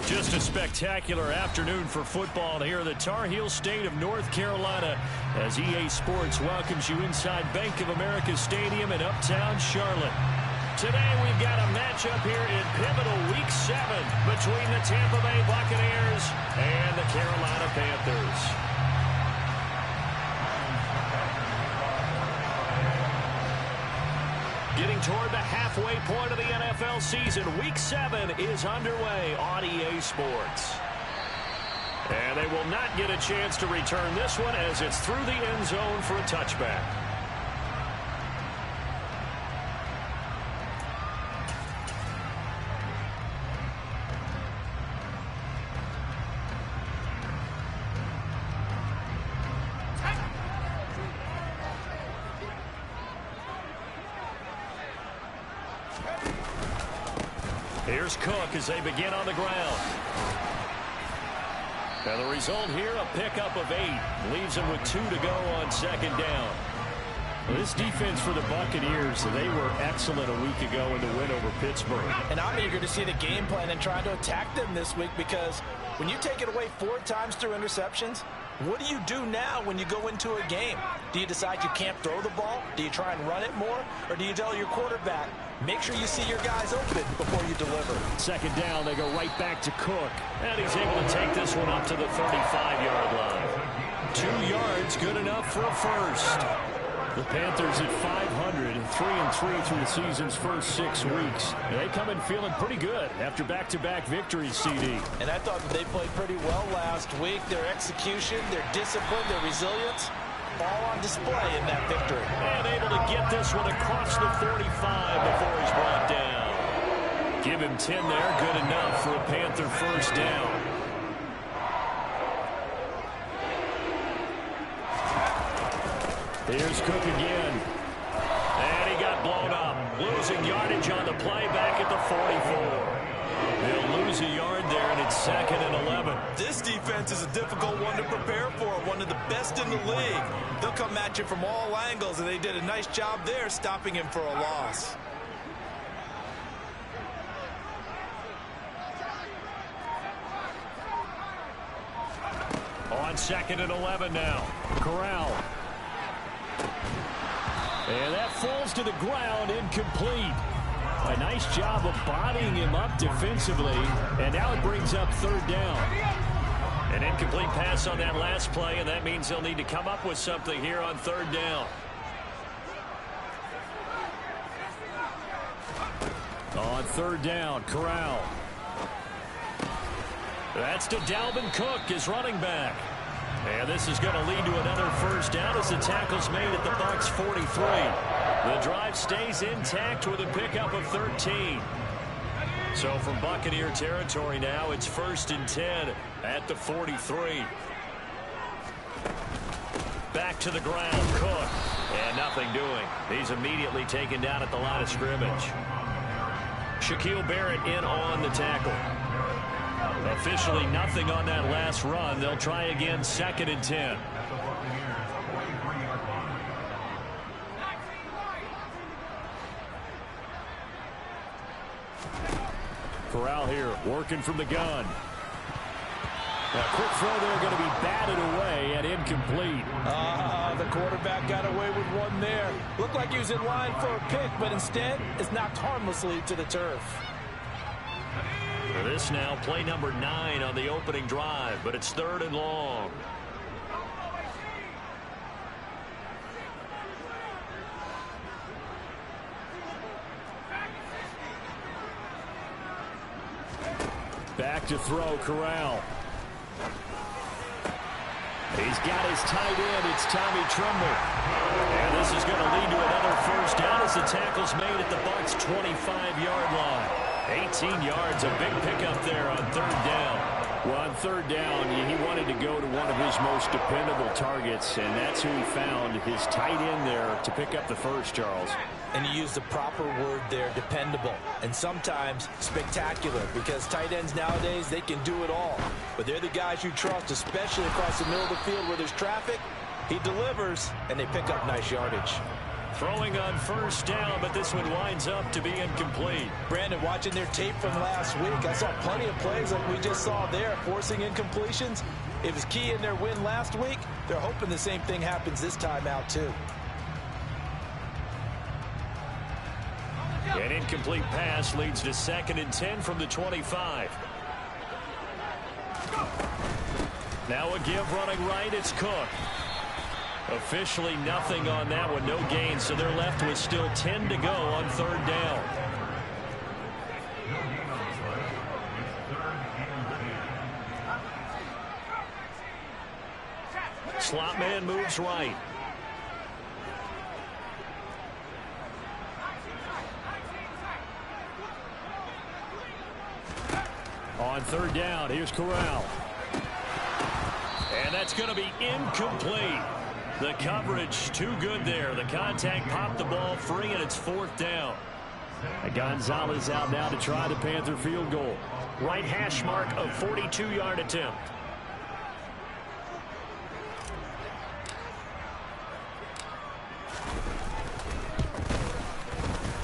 Just a spectacular afternoon for football here in the Tar Heel state of North Carolina as EA Sports welcomes you inside Bank of America Stadium in uptown Charlotte. Today we've got a matchup here in pivotal Week 7 between the Tampa Bay Buccaneers and the Carolina Panthers. Getting toward the halfway point of the NFL season, Week 7 is underway on EA Sports. And they will not get a chance to return this one as it's through the end zone for a touchback. Here's Cook as they begin on the ground. And the result here, a pickup of 8. Leaves them with 2 to go on second down. Well, this defense for the Buccaneers, they were excellent a week ago in the win over Pittsburgh. And I'm eager to see the game plan and trying to attack them this week, because when you take it away 4 times through interceptions, what do you do now when you go into a game? Do you decide you can't throw the ball? Do you try and run it more? Or do you tell your quarterback, make sure you see your guys open before you deliver? Second down, they go right back to Cook. And he's able to take this one up to the 35-yard line. 2 yards, good enough for a first. The Panthers at 500, 3-3 through the season's first 6 weeks. They come in feeling pretty good after back-to-back victories, CD. And I thought that they played pretty well last week. Their execution, their discipline, their resilience, all on display in that victory. And able to get this one across the 45 before he's brought down. Give him 10 there, good enough for a Panther first down. Here's Cook again. And he got blown up. Losing yardage on the play back at the 44. They'll lose a yard there, and it's 2nd and 11. This defense is a difficult one to prepare for, one of the best in the league. They'll come at you from all angles, and they did a nice job there stopping him for a loss. On 2nd and 11 now. Corral. And that falls to the ground, incomplete. A nice job of bodying him up defensively, and now it brings up 3rd down. An incomplete pass on that last play, and that means they'll need to come up with something here on 3rd down. On 3rd down, Corral. That's to Dalvin Cook, his running back. And this is going to lead to another first down as the tackle's made at the Bucs 43. The drive stays intact with a pickup of 13. So from Buccaneer territory now, it's 1st and 10 at the 43. Back to the ground, Cook. And nothing doing. He's immediately taken down at the line of scrimmage. Shaquille Barrett in on the tackle. Officially nothing on that last run. They'll try again, 2nd and 10. Corral here, working from the gun. A quick throw there, going to be batted away and incomplete. The quarterback got away with one there. Looked like he was in line for a pick, but instead it's knocked harmlessly to the turf. For this now, play number 9 on the opening drive, but it's 3rd and long. Back to throw, Corral. He's got his tight end. It's Tommy Tremble. And this is going to lead to another first down as the tackle's made at the Bucs' 25-yard line. 18 yards, a big pickup there on 3rd down. Well, on 3rd down, he wanted to go to one of his most dependable targets, and that's who he found, his tight end there, to pick up the first, Charles. And you used the proper word there, dependable, and sometimes spectacular, because tight ends nowadays, they can do it all. But they're the guys you trust, especially across the middle of the field where there's traffic. He delivers, and they pick up nice yardage. Throwing on first down, but this one winds up to be incomplete. Brandon, watching their tape from last week, I saw plenty of plays like we just saw there, forcing incompletions. It was key in their win last week. They're hoping the same thing happens this time out, too. An incomplete pass leads to 2nd and 10 from the 25. Now a give running right, it's Cook. Officially nothing on that one, no gain, so they're left with still 10 to go on 3rd down. Slot man moves right. On 3rd down, here's Corral. And that's going to be incomplete. The coverage too good there. The contact popped the ball free, and it's 4th down. Gonzalez out now to try the Panther field goal. Right hash mark of 42-yard attempt.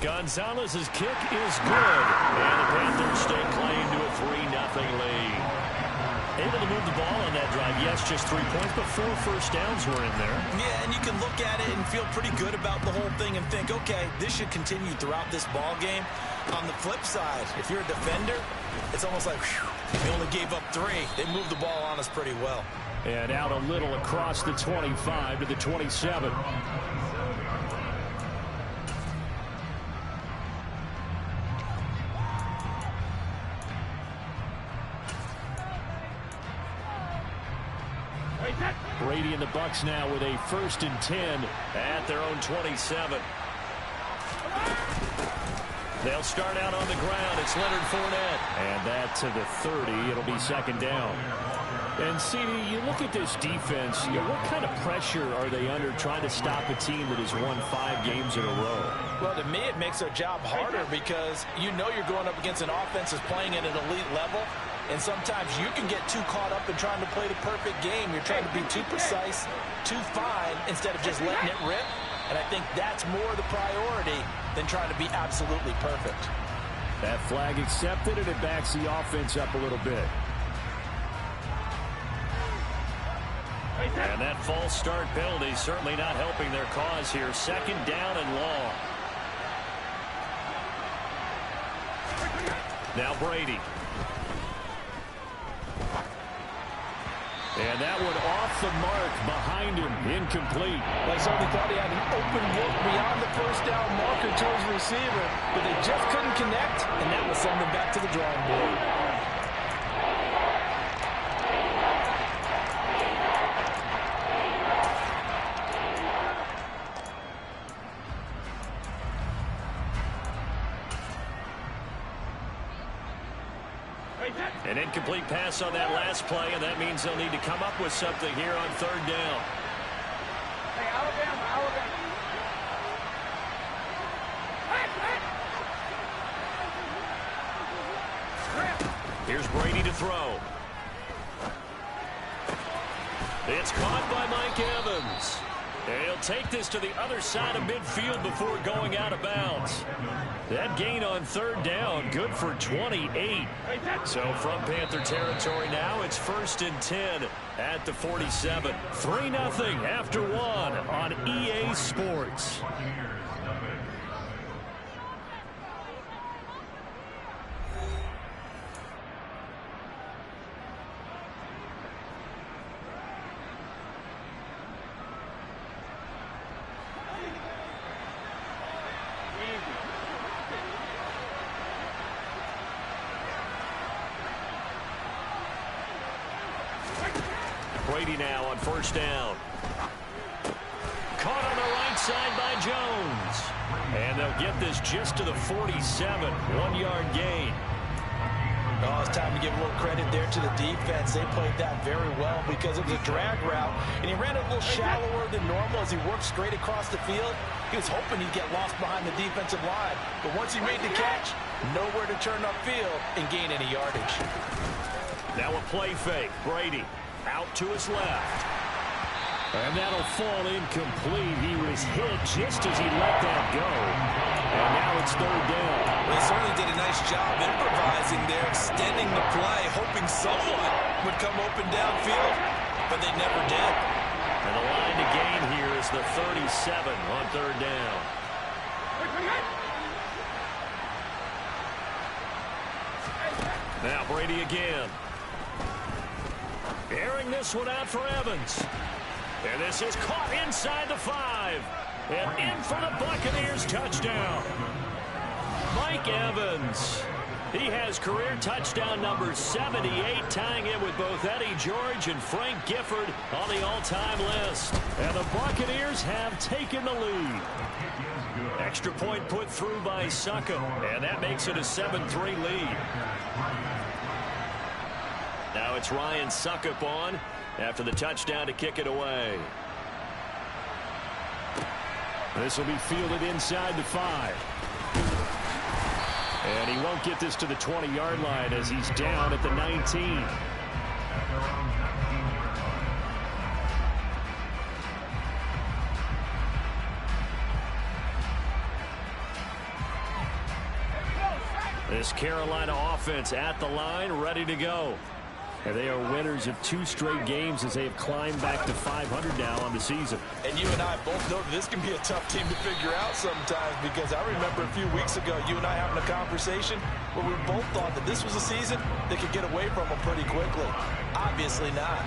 Gonzalez's kick is good. And the Panthers stay claim to a 3-0 lead. Able to move the ball on that drive. Yes, just 3 points, but 4 first downs were in there. Yeah, and you can look at it and feel pretty good about the whole thing and think, okay, this should continue throughout this ball game. On the flip side, if you're a defender, it's almost like, whew, they only gave up 3. They moved the ball on us pretty well. And out a little across the 25 to the 27. Brady and the Bucs now with a 1st and 10 at their own 27. They'll start out on the ground. It's Leonard Fournette. And that to the 30. It'll be 2nd down. And, CD, you look at this defense, what kind of pressure are they under trying to stop a team that has won 5 games in a row? Well, to me, it makes their job harder because you know you're going up against an offense that's playing at an elite level. And sometimes you can get too caught up in trying to play the perfect game. You're trying to be too precise, too fine, instead of just letting it rip. And I think that's more the priority than trying to be absolutely perfect. That flag accepted, and it backs the offense up a little bit. And that false start penalty certainly not helping their cause here. 2nd down and long. Now Brady. And that one off the mark behind him, incomplete. They certainly thought he had an open look beyond the first down marker to his receiver, but they just couldn't connect, and that will send them back to the drawing board. An incomplete pass on that last play, and that means they'll need to come up with something here on 3rd down. Hey, Alabama. Here's Brady to throw. It's caught by Mike Evans. He'll take this to the other side of midfield before going out of bounds. That gain on 3rd down, good for 28. So from Panther territory now, it's 1st and 10 at the 47. 3-0 after 1 on EA Sports. Brady now on 1st down. Caught on the right side by Jones. And they'll get this just to the 47. 1-yard gain. Oh, it's time to give a little credit there to the defense. They played that very well because it was a drag route, and he ran a little shallower than normal as he worked straight across the field. He was hoping he'd get lost behind the defensive line, but once he made the catch, nowhere to turn upfield and gain any yardage. Now a play fake. Brady out to his left. And that'll fall incomplete. He was hit just as he let that go. And now it's third down. Well, they certainly did a nice job improvising there, extending the play, hoping someone would come open downfield, but they never did. And the line to gain here is the 37 on third down. Now Brady again. Airing this one out for Evans. And this is caught inside the 5. And in for the Buccaneers touchdown. Mike Evans. He has career touchdown number 78, tying it with both Eddie George and Frank Gifford on the all-time list. And the Buccaneers have taken the lead. Extra point put through by Succop, and that makes it a 7-3 lead. Now it's Ryan Succop on after the touchdown to kick it away. This will be fielded inside the 5. And he won't get this to the 20-yard line as he's down at the 19. This Carolina offense at the line, ready to go. And they are winners of 2 straight games as they have climbed back to 500 now on the season. And you and I both know that this can be a tough team to figure out sometimes, because I remember a few weeks ago you and I having a conversation where we both thought that this was a season that could get away from them pretty quickly. Obviously not.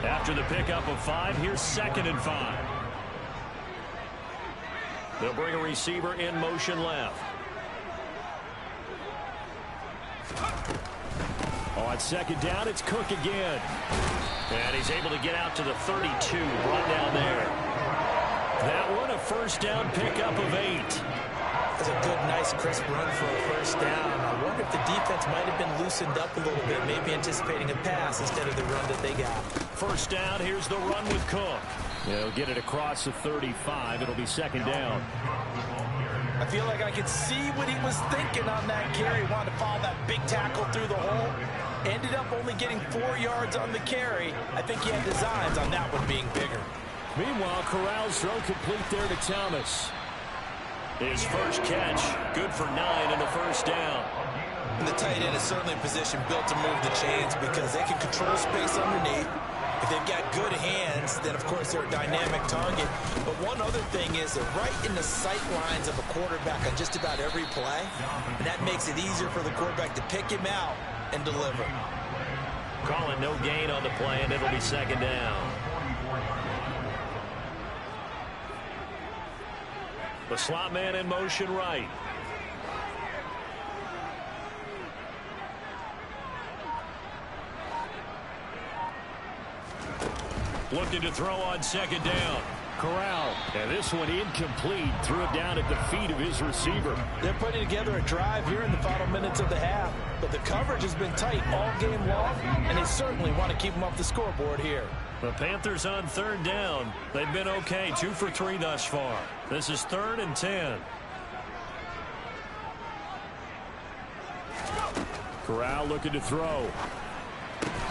After the pickup of 5, here's 2nd and 5. They'll bring a receiver in motion left. On 2nd down, it's Cook again. And he's able to get out to the 32, brought down there. That one, a first down pickup of 8. That's a good, nice, crisp run for a first down. I wonder if the defense might have been loosened up a little bit, maybe anticipating a pass instead of the run that they got. First down, here's the run with Cook. They'll get it across the 35. It'll be 2nd down. I feel like I could see what he was thinking on that carry. Wanted to follow that big tackle through the hole. Ended up only getting 4 yards on the carry. I think he had designs on that one being bigger. Meanwhile, Corral's throw complete there to Thomas. His first catch, good for 9 in the first down. And the tight end is certainly a position built to move the chains because they can control space underneath. If they've got good hands, then of course they're a dynamic target. But one other thing is they're right in the sight lines of a quarterback on just about every play. And that makes it easier for the quarterback to pick him out and deliver. Calling no gain on the play, and it'll be 2nd down. The slot man in motion right. Looking to throw on 2nd down. Corral. And this one incomplete. Threw it down at the feet of his receiver. They're putting together a drive here in the final minutes of the half. But the coverage has been tight all game long, and they certainly want to keep them off the scoreboard here. The Panthers on 3rd down. They've been okay. 2 for 3 thus far. This is 3rd and 10. Corral looking to throw.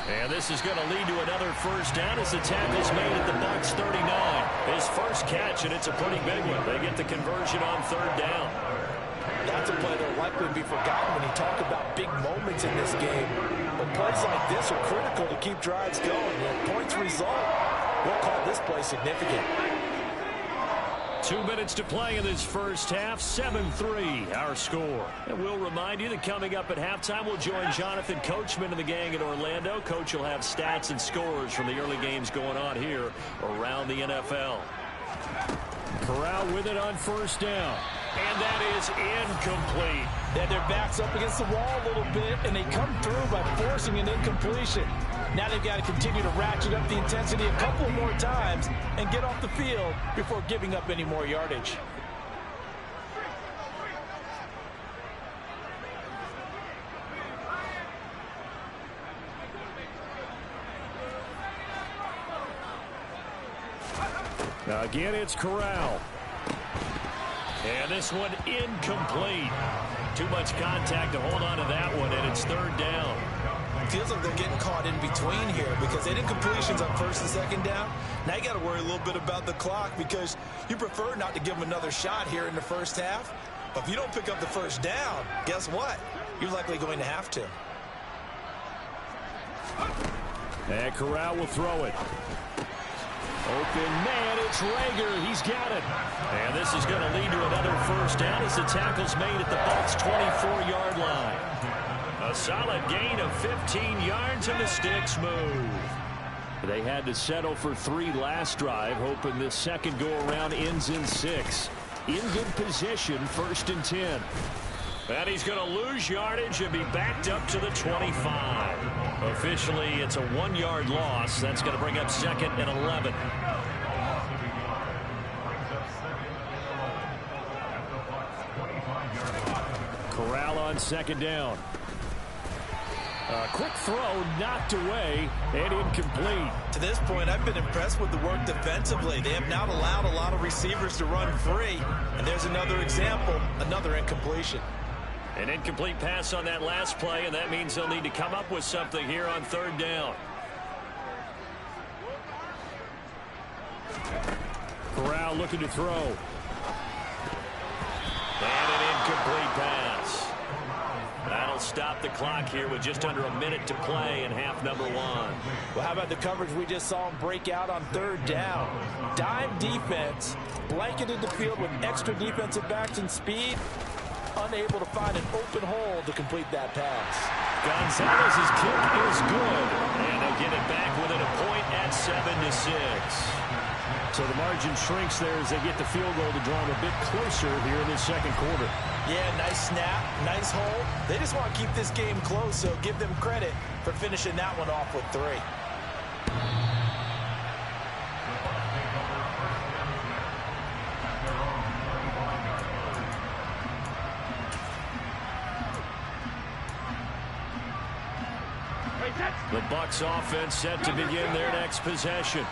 And this is going to lead to another first down as the tackle's made at the Bucs 39. His first catch, and it's a pretty big one. They get the conversion on 3rd down. That's a play that will likely be forgotten when you talk about big moments in this game. But plays like this are critical to keep drives going. And points result, we'll call this play significant. 2 minutes to play in this first half. 7-3 our score. And we'll remind you that coming up at halftime, we'll join Jonathan Coachman and the gang in Orlando. Coach will have stats and scores from the early games going on here around the NFL. Corral with it on 1st down. And that is incomplete. They had their backs up against the wall a little bit, and they come through by forcing an incompletion. Now they've got to continue to ratchet up the intensity a couple more times and get off the field before giving up any more yardage. Now again, it's Corral. And this one incomplete. Too much contact to hold on to that one, and it's 3rd down. feels like they're getting caught in between here because they did completions on first and second down. Now you got to worry a little bit about the clock because you prefer not to give them another shot here in the first half. But if you don't pick up the first down, guess what? You're likely going to have to. And Corral will throw it. Open man, it's Rager. He's got it. And this is going to lead to another first down as the tackle's made at the Bucs' 24-yard line. A solid gain of 15 yards and the sticks move. They had to settle for 3 last drive, hoping this second go-around ends in 6. In good position, 1st and 10. And he's going to lose yardage and be backed up to the 25. Officially, it's a 1-yard loss. That's going to bring up 2nd and 11. Corral on 2nd down. A quick throw knocked away and incomplete. To this point, I've been impressed with the work defensively. They have not allowed a lot of receivers to run free. And there's another example, another incompletion. An incomplete pass on that last play, and that means they'll need to come up with something here on 3rd down. Corral looking to throw. And an incomplete pass. That'll stop the clock here with just under a minute to play in half number 1. Well, how about the coverage we just saw him break out on 3rd down? Dime defense, blanketed the field with extra defensive backs and speed. Unable to find an open hole to complete that pass. Gonzalez's kick is good. And they get it back within a point at 7-6. So the margin shrinks there as they get the field goal to draw them a bit closer here in this second quarter. Yeah, nice snap, nice hole. They just want to keep this game close, so give them credit for finishing that one off with 3. The Bucs offense set to begin their next possession.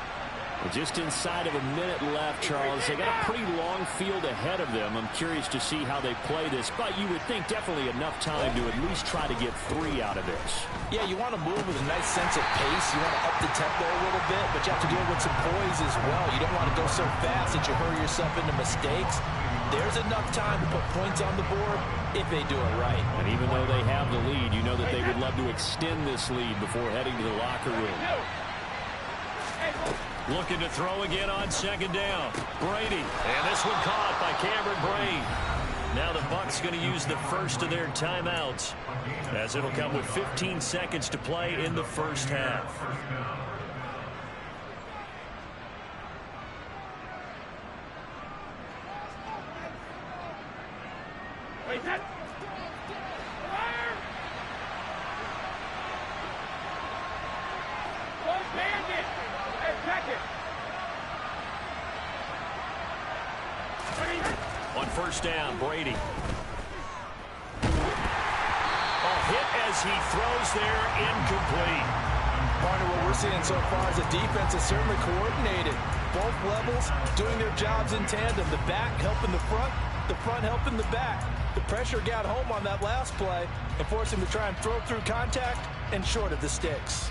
Just inside of a minute left, Charles. They got a pretty long field ahead of them. I'm curious to see how they play this, but you would think definitely enough time to at least try to get 3 out of this. Yeah, you want to move with a nice sense of pace. You want to up the tempo a little bit, but you have to deal with some poise as well. You don't want to go so fast that you hurry yourself into mistakes. There's enough time to put points on the board if they do it right. And even though they have the lead, you know that they would love to extend this lead before heading to the locker room. Looking to throw again on 2nd down. Brady. And this one caught by Cameron Brate. Now the Bucs going to use the first of their timeouts, as it'll come with 15 seconds to play in the first half. On 1st down, Brady. Hit as he throws there, incomplete. Partner, what we're seeing so far is the defense is certainly coordinated. Both levels doing their jobs in tandem. The back helping the front helping the back. The pressure got home on that last play and forced him to try and throw through contact and short of the sticks.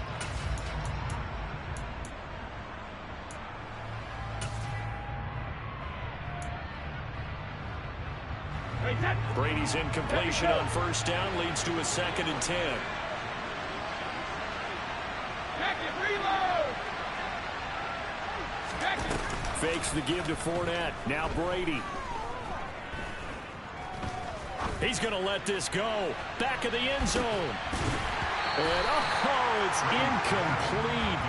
Brady's incompletion on 1st down leads to a 2nd and 10. Fakes the give to Fournette. Now Brady. He's going to let this go. Back of the end zone. And it's incomplete.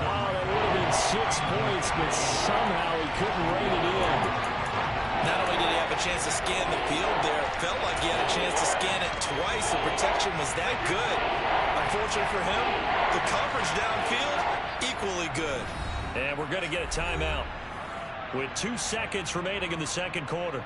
Oh, that would have been 6 points, but somehow he couldn't rein it in. Not only did he have a chance to scan the field there, it felt like he had a chance to scan it twice. The protection was that good. Unfortunately for him, the coverage downfield, equally good. And we're going to get a timeout with 2 seconds remaining in the second quarter.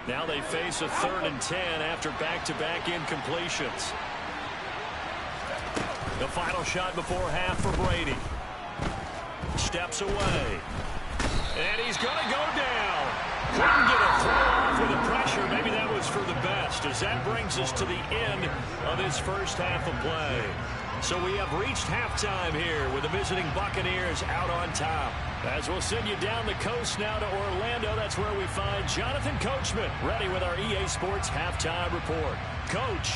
Now they face a 3rd and 10 after back-to-back incompletions. The final shot before half for Brady. Steps away. And he's going to go down. Couldn't get a throw off with the pressure. Maybe that was for the best, as that brings us to the end of this first half of play. So we have reached halftime here with the visiting Buccaneers out on top. As we'll send you down the coast now to Orlando, that's where we find Jonathan Coachman ready with our EA Sports halftime report. Coach.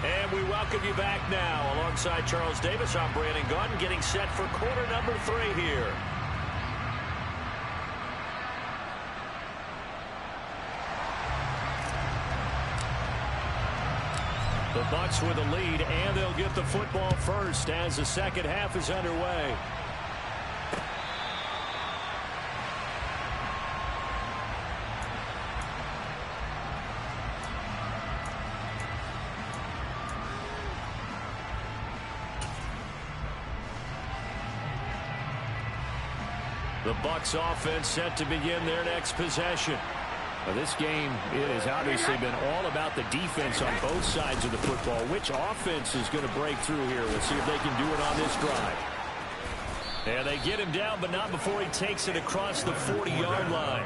And we welcome you back now. Alongside Charles Davis, I'm Brandon Gaudin, getting set for quarter number 3 here. The Bucs with a lead, and they'll get the football first as the second half is underway. The Bucs offense set to begin their next possession. Well, this game, it has obviously been all about the defense on both sides of the football. Which offense is going to break through here? We'll see if they can do it on this drive. And they get him down, but not before he takes it across the 40-yard line.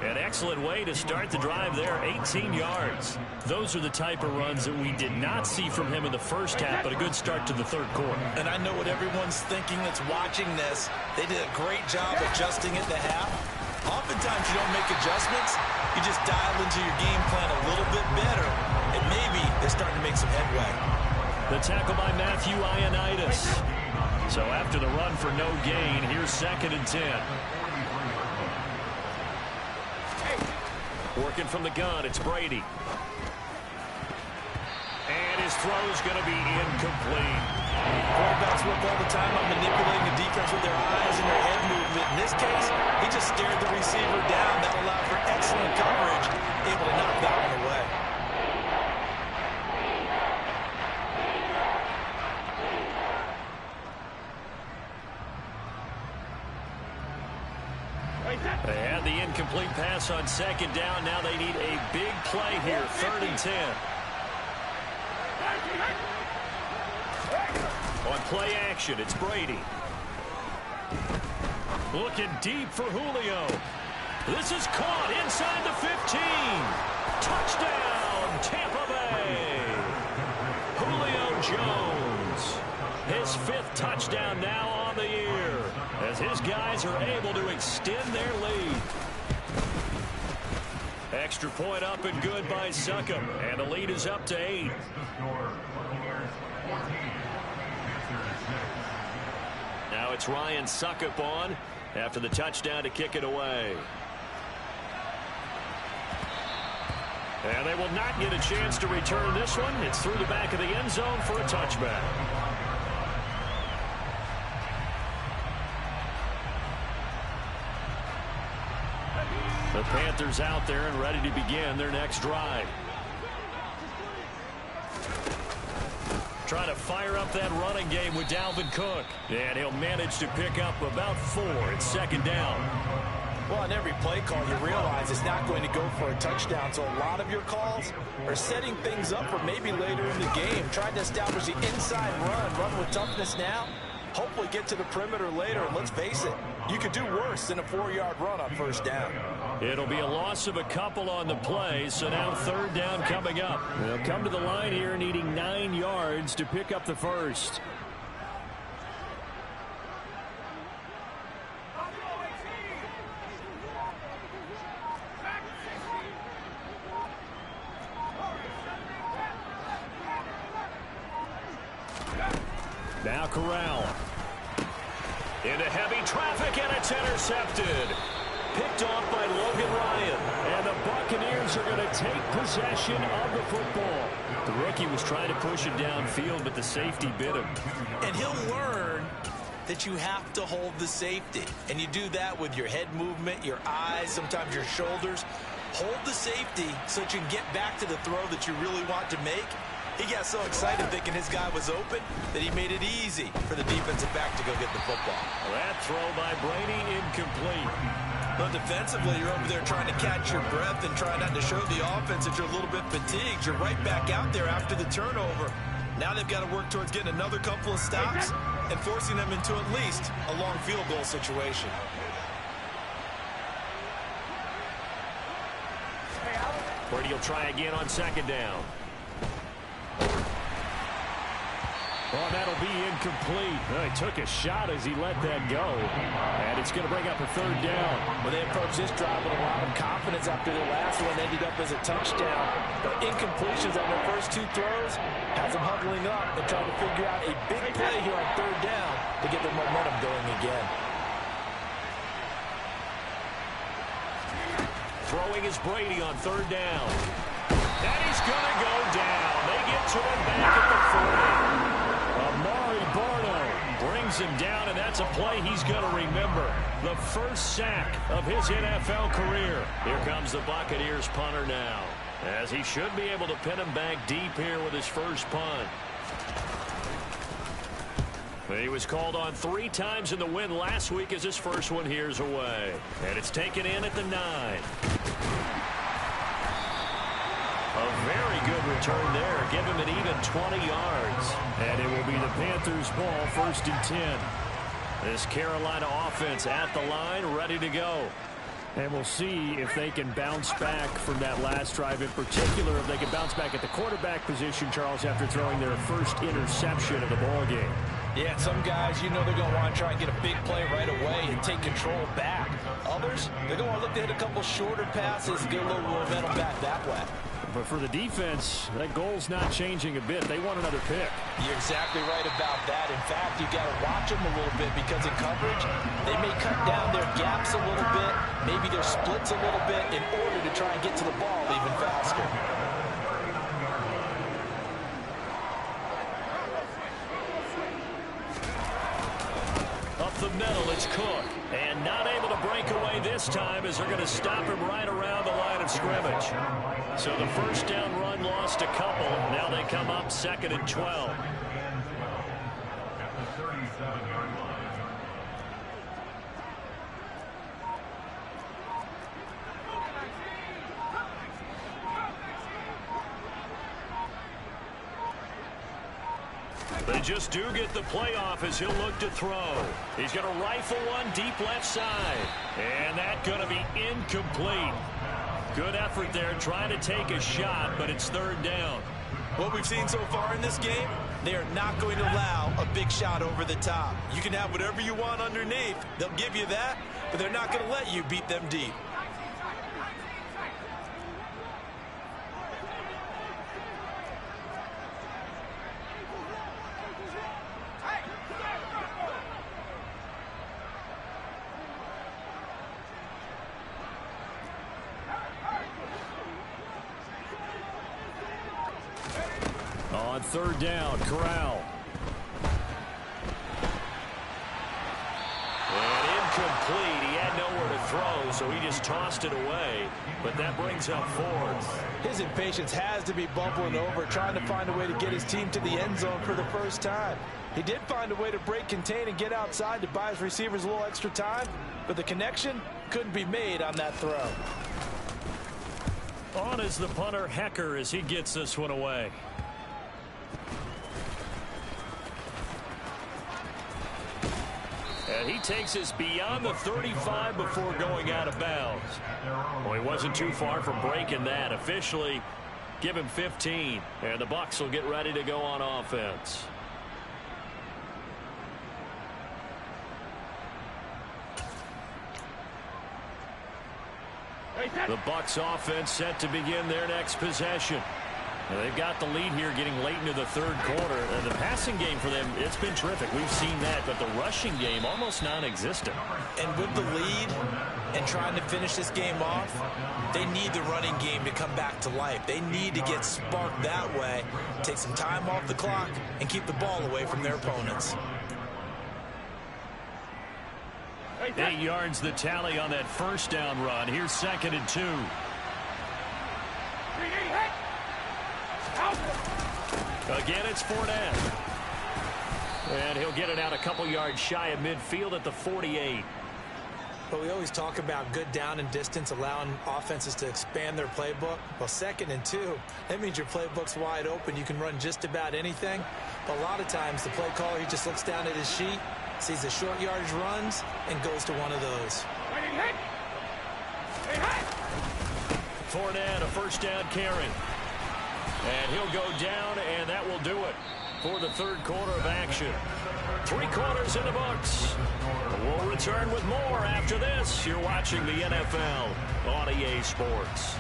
An excellent way to start the drive there, 18 yards. Those are the type of runs that we did not see from him in the first half, but a good start to the third quarter. And I know what everyone's thinking that's watching this. They did a great job adjusting at the half. Oftentimes you don't make adjustments. You just dial into your game plan a little bit better, and maybe they're starting to make some headway. The tackle by Matthew Ioannidis. So after the run for no gain, here's 2nd and 10. Working from the gun, it's Brady. And his throw's going to be incomplete. Quarterbacks work all the time on manipulating the defense with their eyes and their head movement. In this case, he just stared the receiver down. That allowed for excellent coverage, able to knock that one away. They had the incomplete pass on 2nd down. Now they need a big play here, 3rd and 10. On play action, it's Brady. Looking deep for Julio. This is caught inside the 15. Touchdown, Tampa Bay. Julio Jones. His 5th touchdown now on the year, as his guys are able to extend their lead. Extra point up and good by Succop, and the lead is up to 8. Now it's Ryan Succop on after the touchdown to kick it away. And they will not get a chance to return this one. It's through the back of the end zone for a touchback. The Panthers out there and ready to begin their next drive. Trying to fire up that running game with Dalvin Cook. And he'll manage to pick up about 4. It's 2nd down. Well, on every play call, you realize it's not going to go for a touchdown. So a lot of your calls are setting things up for maybe later in the game. Trying to establish the inside run with toughness now. Hopefully get to the perimeter later. And let's face it, you could do worse than a 4-yard run on 1st down. It'll be a loss of a couple on the play, so now 3rd down coming up. They'll come to the line here needing 9 yards to pick up the first. Now Corral. Into heavy traffic, and it's intercepted. Picked off by Logan Ryan. And the Buccaneers are going to take possession of the football. The rookie was trying to push it downfield, but the safety bit him. And he'll learn that you have to hold the safety. And you do that with your head movement, your eyes, sometimes your shoulders. Hold the safety so that you can get back to the throw that you really want to make. He got so excited thinking his guy was open that he made it easy for the defensive back to go get the football. That throw by Brady incomplete. But defensively, you're over there trying to catch your breath and try not to show the offense that you're a little bit fatigued. You're right back out there after the turnover. Now they've got to work towards getting another couple of stops and forcing them into at least a long field goal situation. Brady will try again on second down. Oh, that'll be incomplete. Well, he took a shot as he let that go. And it's going to bring up a third down. Well, they approached this drive with a lot of confidence after their last one ended up as a touchdown. But incompletions on their first two throws has them huddling up and trying to figure out a big play here on third down to get their momentum going again. Throwing is Brady on third down. And he's going to go down. They get to him back at the 40. Brings him down, and that's a play he's going to remember. The first sack of his NFL career. Here comes the Buccaneers punter now, as he should be able to pin him back deep here with his first punt. He was called on 3 times in the win last week as his first one here's away. And it's taken in at the 9. A very good return there. Give him an even 20 yards. And it will be the Panthers' ball, 1st and 10. This Carolina offense at the line, ready to go. And we'll see if they can bounce back from that last drive. In particular, if they can bounce back at the quarterback position, Charles, after throwing their first interception of the ball game. Yeah, some guys, you know they're going to want to try and get a big play right away and take control back. Others, they're going to look to hit a couple shorter passes and get a little momentum back that way. But for the defense, that goal's not changing a bit. They want another pick. You're exactly right about that. In fact, you've got to watch them a little bit because in coverage, they may cut down their gaps a little bit, maybe their splits a little bit in order to try and get to the ball even faster. Up the middle, it's Cook. And not able to break away this time as they're going to stop him right around the line of scrimmage. So the first down run lost a couple. Now they come up 2nd and 12. They just do get the playoff as he'll look to throw. He's going to rifle one deep left side. And that's going to be incomplete. Good effort there trying to take a shot, but it's 3rd down. What we've seen so far in this game, they are not going to allow a big shot over the top. You can have whatever you want underneath. They'll give you that, but they're not going to let you beat them deep. On 3rd down, Corral. And incomplete. He had nowhere to throw, so he just tossed it away. But that brings up 4th. His impatience has to be bubbling over, trying to find a way to get his team to the end zone for the first time. He did find a way to break contain and get outside to buy his receivers a little extra time, but the connection couldn't be made on that throw. On is the punter, Hecker, as he gets this one away. And he takes us beyond the 35 before going out of bounds. Well, he wasn't too far from breaking that. Officially, give him 15. And the Bucs will get ready to go on offense. The Bucs offense set to begin their next possession. Now they've got the lead here getting late into the 3rd quarter. And the passing game for them, it's been terrific. We've seen that, but the rushing game almost non-existent. And with the lead and trying to finish this game off, they need the running game to come back to life. They need to get sparked that way, take some time off the clock, and keep the ball away from their opponents. 8 yards the tally on that first down run. Here's 2nd and 2. Again, it's Fournette. And he'll get it out a couple yards shy of midfield at the 48. But we always talk about good down and distance, allowing offenses to expand their playbook. Well, 2nd and 2, that means your playbook's wide open. You can run just about anything. But a lot of times, the play caller, he just looks down at his sheet, sees the short yardage runs, and goes to one of those. Fournette, a first down carry. And he'll go down, and that will do it for the 3rd quarter of action. 3 quarters in the books. We'll return with more after this. You're watching the NFL on EA Sports.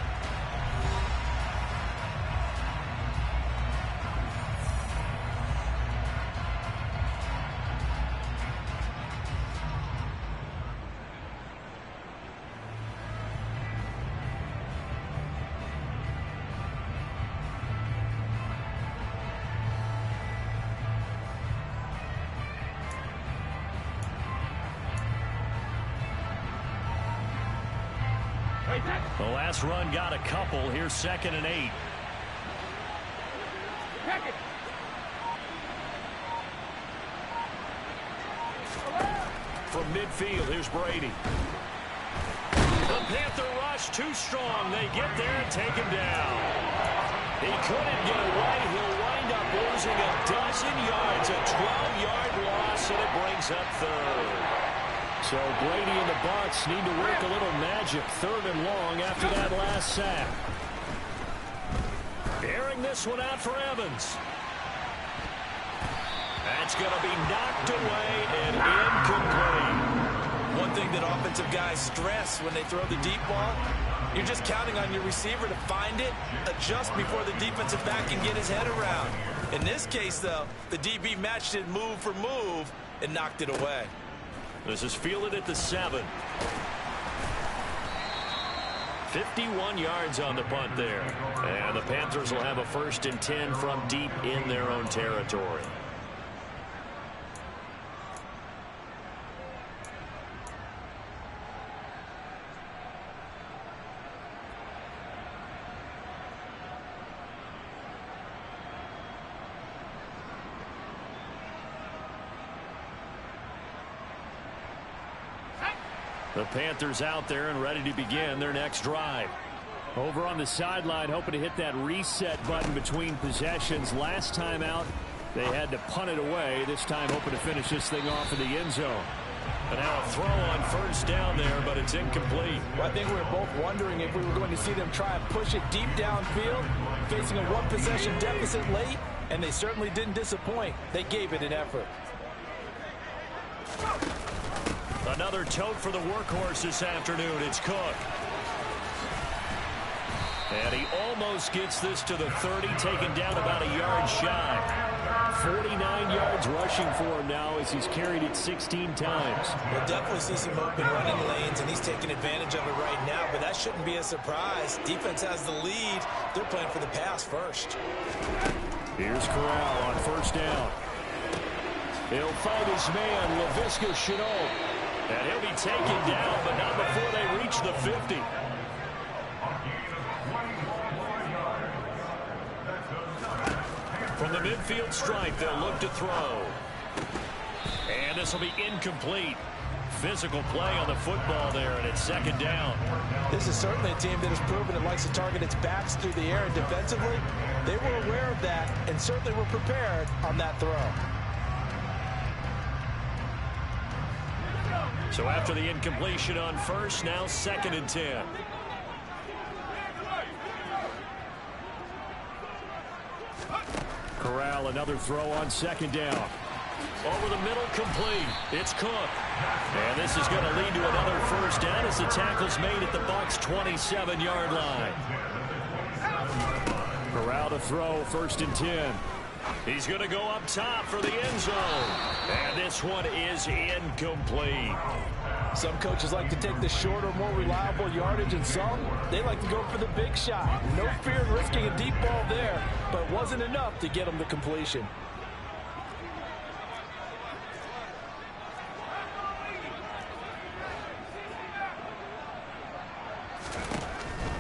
The last run got a couple. Here's 2nd and 8. From midfield, here's Brady. The Panther rush too strong. They get there and take him down. He couldn't get away. He'll wind up losing a dozen yards, a 12-yard loss, and it brings up 3rd. So Brady and the Bucs need to work a little magic. 3rd and long after that last sack. Airing this one out for Evans. That's going to be knocked away and incomplete. One thing that offensive guys stress when they throw the deep ball, you're just counting on your receiver to find it, adjust before the defensive back can get his head around. In this case, though, the DB matched it move for move and knocked it away. This is fielded at the 7. 51 yards on the punt there. And the Panthers will have a 1st and 10 from deep in their own territory. The Panthers out there and ready to begin their next drive. Over on the sideline, hoping to hit that reset button between possessions. Last time out, they had to punt it away. This time hoping to finish this thing off in the end zone. And now a throw on 1st down there, but it's incomplete. Well, I think we were both wondering if we were going to see them try and push it deep downfield, facing a 1-possession deficit late, and they certainly didn't disappoint. They gave it an effort. Another tote for the workhorse this afternoon. It's Cook. And he almost gets this to the 30, taken down about a yard shy. 49 yards rushing for him now as he's carried it 16 times. We'll definitely see some open running lanes, and he's taking advantage of it right now, but that shouldn't be a surprise. Defense has the lead. They're playing for the pass first. Here's Corral on 1st down. He'll fight his man, Laviska Shenault. And he'll be taken down, but not before they reach the 50. From the midfield stripe, they'll look to throw. And this will be incomplete. Physical play on the football there, and it's 2nd down. This is certainly a team that has proven it likes to target its backs through the air, and defensively, they were aware of that and certainly were prepared on that throw. So after the incompletion on 1st, now 2nd and 10. Corral, another throw on 2nd down. Over the middle, complete. It's Cook. And this is going to lead to another 1st down as the tackle's made at the Bucs' 27-yard line. Corral to throw, 1st and 10. He's going to go up top for the end zone. And this one is incomplete. Some coaches like to take the shorter, more reliable yardage, and some, they like to go for the big shot. No fear of risking a deep ball there, but it wasn't enough to get them to completion.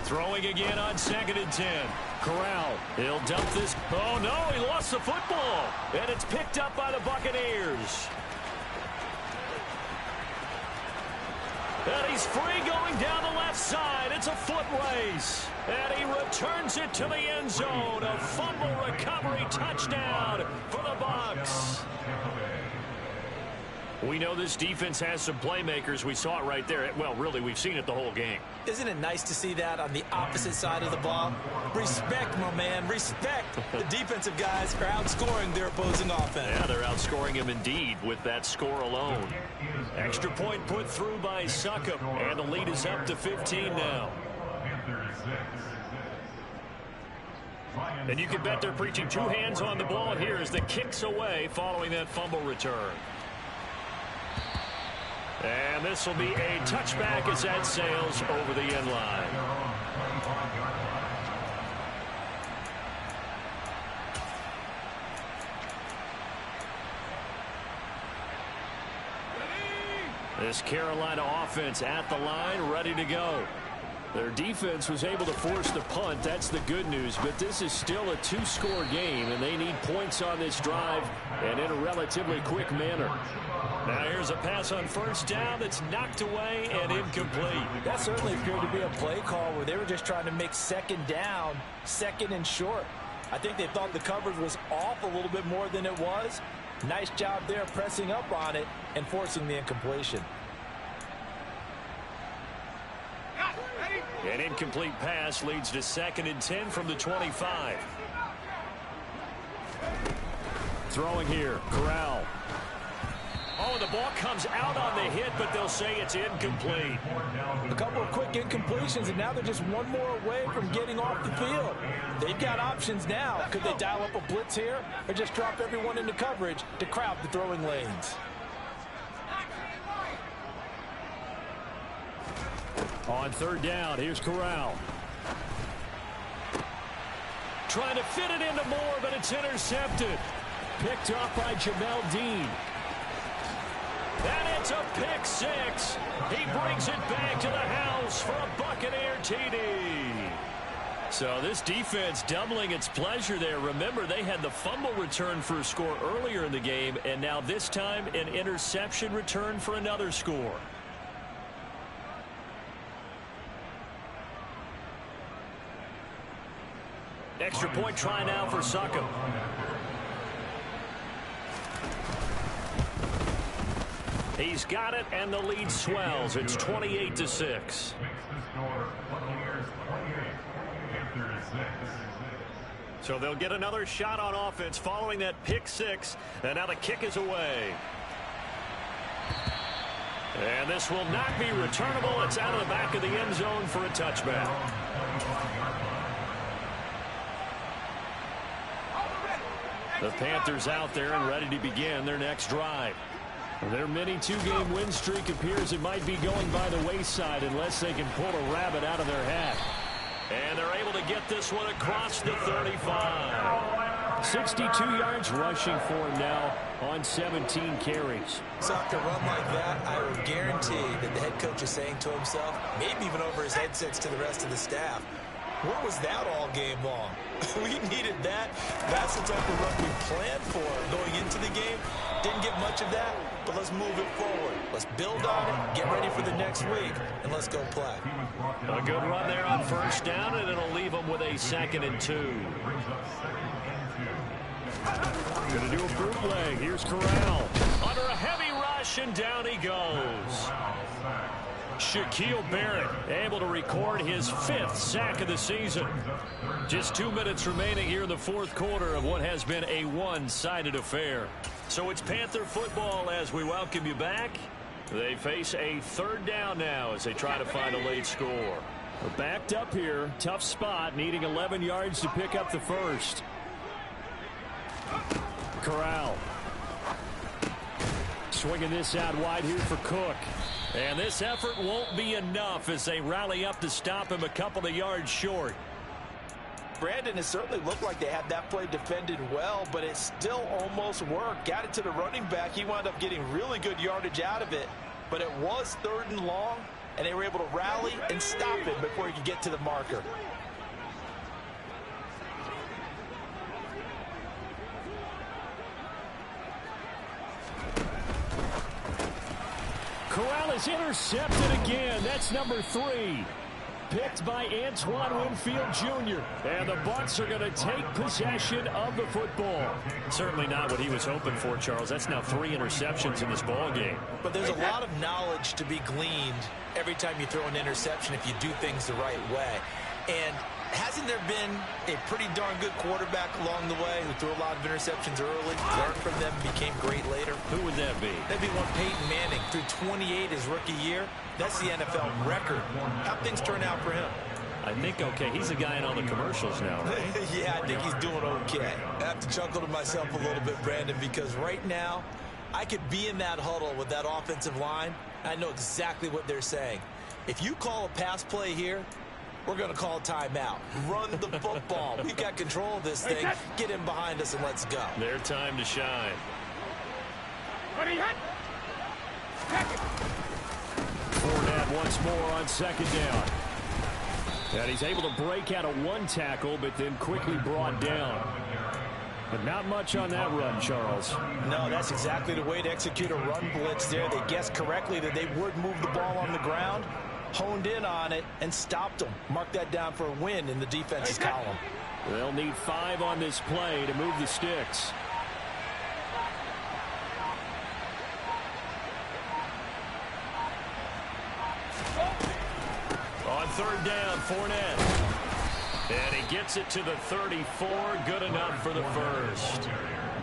Throwing again on 2nd and 10. Corral, he'll dump this. Oh, no, he lost the football. And it's picked up by the Buccaneers. And he's free going down the left side. It's a foot race. And he returns it to the end zone. A fumble recovery touchdown for the Bucs. We know this defense has some playmakers. We saw it right there. Well, really, we've seen it the whole game. Isn't it nice to see that on the opposite side of the ball? Respect, my man, respect. The defensive guys are outscoring their opposing offense. Yeah, they're outscoring him indeed with that score alone. Extra point put through by Succop, and the lead is up to 15 now. And you can bet they're preaching two hands on the ball here as the kick's away following that fumble return. And this will be a touchback as that sails over the end line. This Carolina offense at the line, ready to go. Their defense was able to force the punt. That's the good news. But this is still a two-score game, and they need points on this drive and in a relatively quick manner. Now here's a pass on first down that's knocked away and incomplete. That certainly appeared to be a play call where they were just trying to make second down, second and short. I think they thought the coverage was off a little bit more than it was. Nice job there pressing up on it and forcing the incompletion. An incomplete pass leads to 2nd and 10 from the 25. Throwing here, Corral. Oh, the ball comes out on the hit, but they'll say it's incomplete. A couple of quick incompletions, and now they're just one more away from getting off the field. They've got options now. Could they dial up a blitz here or just drop everyone into coverage to crowd the throwing lanes? On third down, here's Corral. Trying to fit it into Moore, but it's intercepted. Picked off by Jamel Dean. And it's a pick six. He brings it back to the house for a Buccaneer TD. So this defense doubling its pleasure there. Remember, they had the fumble return for a score earlier in the game, and now this time an interception return for another score. Extra point try now for Succop. He's got it, and the lead swells. It's 28-6. So they'll get another shot on offense following that pick six, and now the kick is away. And this will not be returnable. It's out of the back of the end zone for a touchback. The Panthers out there and ready to begin their next drive. Their mini two-game win streak appears it might be going by the wayside unless they can pull a rabbit out of their hat. And they're able to get this one across the 35. 62 yards rushing for him now on 17 carries. Soccer run like that, I would guarantee that the head coach is saying to himself, maybe even over his headsets to the rest of the staff, where was that all game long? We needed that. That's the type of run we planned for going into the game. Didn't get much of that, but let's move it forward. Let's build on it, get ready for the next week, and let's go play. A good run there on first down, and it'll leave them with a 2nd and 2. Going to do a bootleg. Here's Corral. Under a heavy rush, and down he goes. Shaquille Barrett able to record his 5th sack of the season. Just 2 minutes remaining here in the fourth quarter of what has been a one-sided affair. So it's Panther football as we welcome you back. They face a third down now as they try to find a late score. We're backed up here. Tough spot, needing 11 yards to pick up the first. Corral. Swinging this out wide here for Cook. And this effort won't be enough as they rally up to stop him a couple of yards short. Brandon, it certainly looked like they had that play defended well, but it still almost worked. Got it to the running back. He wound up getting really good yardage out of it, but it was 3rd and long, and they were able to rally and stop it before he could get to the marker. Corral is intercepted again. That's number 3. Picked by Antoine Winfield Jr. And the Bucs are going to take possession of the football. Certainly not what he was hoping for, Charles. That's now 3 interceptions in this ball game. But there's a lot of knowledge to be gleaned every time you throw an interception if you do things the right way. And hasn't there been a pretty darn good quarterback along the way who threw a lot of interceptions early, learned from them, became great later? Who would that be? That'd be one Peyton Manning. Threw 28 his rookie year. That's the NFL record. How'd things turn out for him? I think okay. He's a guy in all the commercials now, right? Yeah, I think he's doing okay. I have to chuckle to myself a little bit, Brandon, because right now I could be in that huddle with that offensive line. I know exactly what they're saying. If you call a pass play here, we're going to call a timeout. Run the football. We've got control of this thing. Get in behind us and let's go. Their time to shine. Fournette once more on second down. And he's able to break out of one tackle, but then quickly brought down. But not much on that run, Charles. No, that's exactly the way to execute a run blitz there. They guessed correctly that they would move the ball on the ground, honed in on it, and stopped them. Mark that down for a win in the defense's column. They'll need 5 on this play to move the sticks. On third down, Fournette. And he gets it to the 34. Good enough for the first.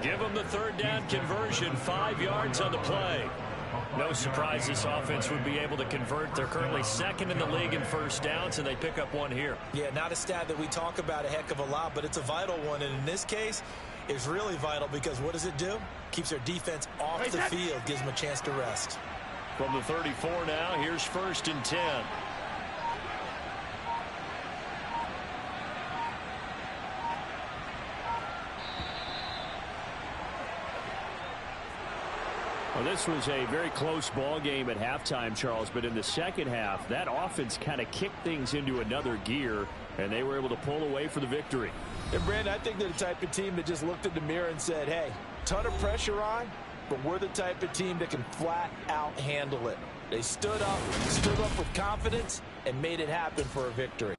Give him the third down conversion. 5 yards on the play. No surprise this offense would be able to convert. They're currently second in the league in first downs, and they pick up one here. Yeah, not a stat that we talk about a heck of a lot, but it's a vital one. And in this case, it's really vital because what does it do? Keeps their defense off the field, gives them a chance to rest. From the 34 now, here's 1st and 10. Well, this was a very close ball game at halftime, Charles, but in the second half, that offense kind of kicked things into another gear, and they were able to pull away for the victory. And, Brandon, I think they're the type of team that just looked in the mirror and said, hey, ton of pressure on, but we're the type of team that can flat out handle it. They stood up with confidence and made it happen for a victory.